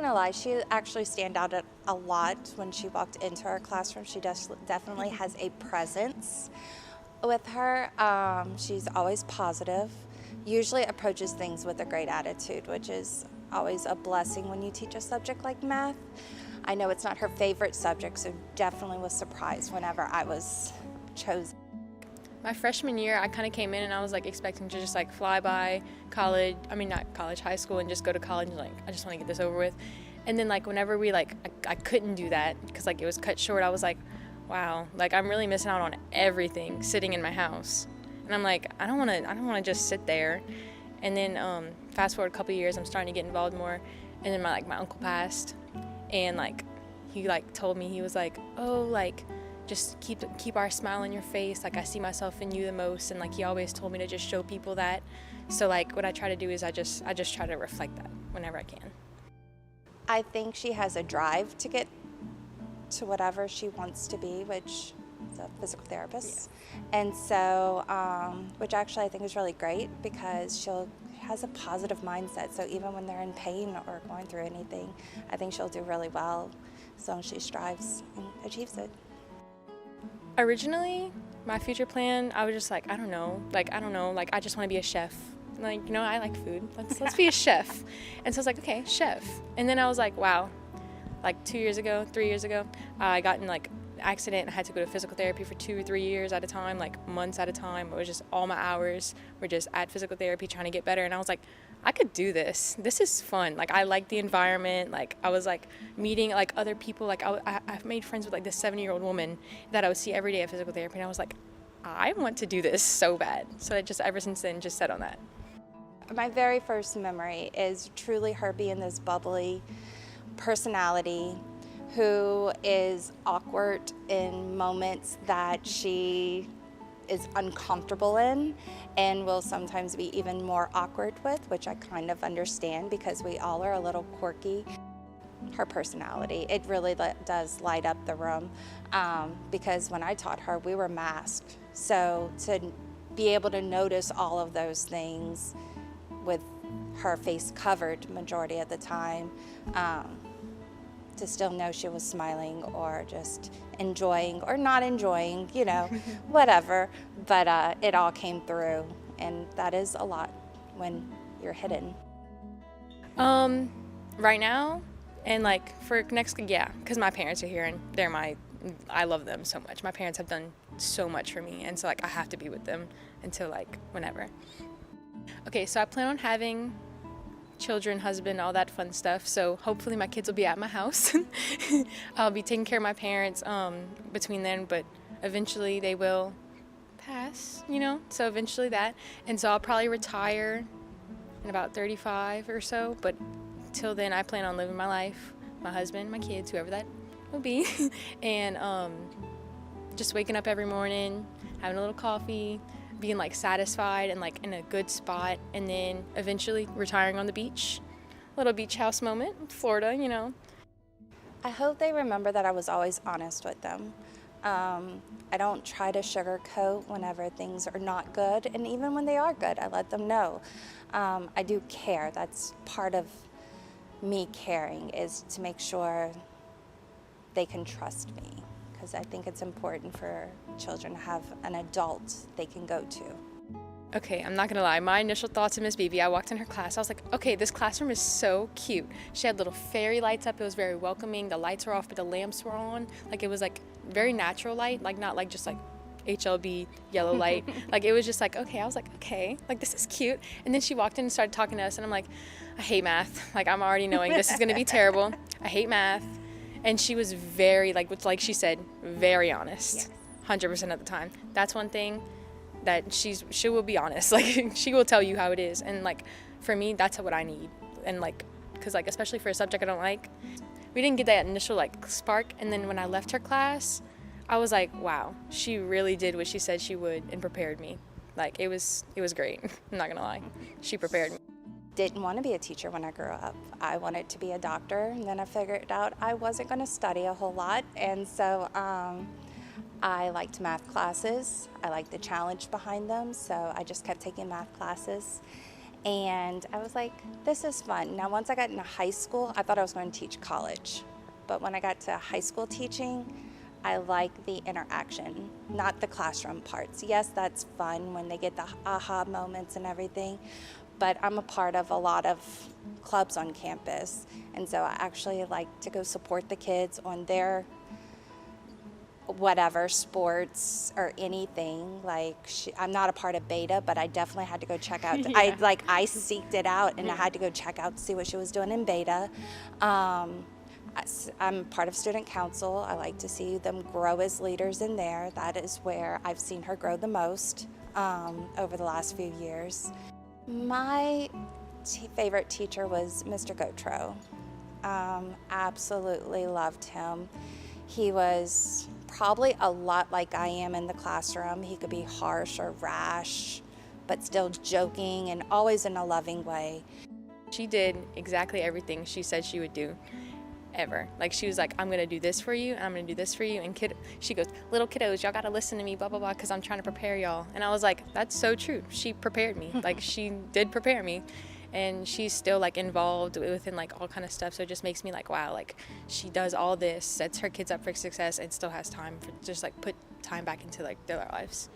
gonna lie, she actually stand out a lot when she walked into our classroom. She definitely has a presence with her. She's always positive, usually approaches things with a great attitude, which is always a blessing when you teach a subject like math. I know it's not her favorite subject, so definitely was surprised whenever I was chosen. My freshman year, I kind of came in and I was like expecting to just like fly by college, not college, high school, and just go to college and like, I just want to get this over with. And then like whenever we like, I couldn't do that because like it was cut short, I was like, wow, like I'm really missing out on everything sitting in my house. And I'm like, I don't want to just sit there. And then fast forward a couple years, I'm starting to get involved more. And then my uncle passed, and like he like told me, he was like, oh, like just keep our smile on your face. Like I see myself in you the most. And like he always told me to just show people that. So like what I try to do is I just try to reflect that whenever I can. I think she has a drive to get to whatever she wants to be, which is a physical therapist. Yeah. And so, which actually I think is really great because she has a positive mindset. So even when they're in pain or going through anything, I think she'll do really well as long as she strives and achieves it. Originally, my future plan, I was just like, I don't know, like I just want to be a chef. Like, you know, I like food. Let's be a chef. And so I was like, okay, chef. And then I was like, wow, like 3 years ago, I got in like an accident and I had to go to physical therapy for 2 or 3 years at a time, like months at a time. It was just all my hours were just at physical therapy trying to get better. And I was like, I could do this. This is fun. Like I like the environment. Like I was like meeting like other people. Like I've made friends with like this 70-year-old woman that I would see every day at physical therapy. And I was like, I want to do this so bad. So I just ever since then just set on that. My very first memory is truly her being this bubbly personality who is awkward in moments that she is uncomfortable in and will sometimes be even more awkward with, which I kind of understand because we all are a little quirky. Her personality, it really does light up the room because when I taught her, we were masked. So to be able to notice all of those things with her face covered majority of the time, to still know she was smiling or just enjoying or not enjoying, you know, whatever. But it all came through, and that is a lot when you're hidden. Right now, and like for next, yeah, because my parents are here and I love them so much. My parents have done so much for me, and so like I have to be with them until like whenever. Okay, so I plan on having children, husband, all that fun stuff. So hopefully my kids will be at my house. I'll be taking care of my parents between then, but eventually they will pass, you know, so eventually that. And so I'll probably retire in about 35 or so, but till then I plan on living my life, my husband, my kids, whoever that will be, and just waking up every morning, having a little coffee, being like satisfied and like in a good spot, and then eventually retiring on the beach. Little beach house moment, Florida, you know. I hope they remember that I was always honest with them. I don't try to sugarcoat whenever things are not good, and even when they are good, I let them know. I do care. That's part of me caring, is to make sure they can trust me, because I think it's important for children to have an adult they can go to. Okay, I'm not gonna lie, my initial thoughts of Miss Beebe, I walked in her class, I was like, okay, this classroom is so cute. She had little fairy lights up, it was very welcoming, the lights were off but the lamps were on. Like it was like very natural light, like not like just like HLB yellow light. Like it was just like, okay, I was like, okay, like this is cute. And then she walked in and started talking to us, and I'm like, I hate math. Like I'm already knowing this is gonna be terrible. I hate math. And she was very, like she said, very honest, 100% of the time. That's one thing that she will be honest. Like she will tell you how it is. And like for me, that's what I need. And like, cause like especially for a subject I don't like, we didn't get that initial like spark. And then when I left her class, I was like, wow, she really did what she said she would and prepared me. Like it was great. I'm not gonna lie, she prepared me. Didn't want to be a teacher when I grew up. I wanted to be a doctor, and then I figured out I wasn't going to study a whole lot, and so I liked math classes. I liked the challenge behind them, so I just kept taking math classes. And I was like, this is fun. Now, once I got into high school, I thought I was going to teach college. But when I got to high school teaching, I like the interaction, not the classroom parts. Yes, that's fun when they get the aha moments and everything, but I'm a part of a lot of clubs on campus. And so I actually like to go support the kids on their whatever, sports or anything. Like I'm not a part of Beta, but I definitely had to go check out. Yeah. I seeked it out, and I had to go check out to see what she was doing in Beta. I'm part of student council. I like to see them grow as leaders in there. That is where I've seen her grow the most over the last few years. My favorite teacher was Mr. Gautreaux. Absolutely loved him. He was probably a lot like I am in the classroom. He could be harsh or rash, but still joking and always in a loving way. She did exactly everything she said she would do, ever. Like, she was like, I'm gonna do this for you, and I'm gonna do this for you, and she goes, little kiddos, y'all gotta listen to me, blah, blah, blah, because I'm trying to prepare y'all. And I was like, that's so true. She prepared me. Like, she did prepare me. And she's still like involved within like all kind of stuff, so it just makes me like, wow, like she does all this, sets her kids up for success, and still has time for just like put time back into like their lives.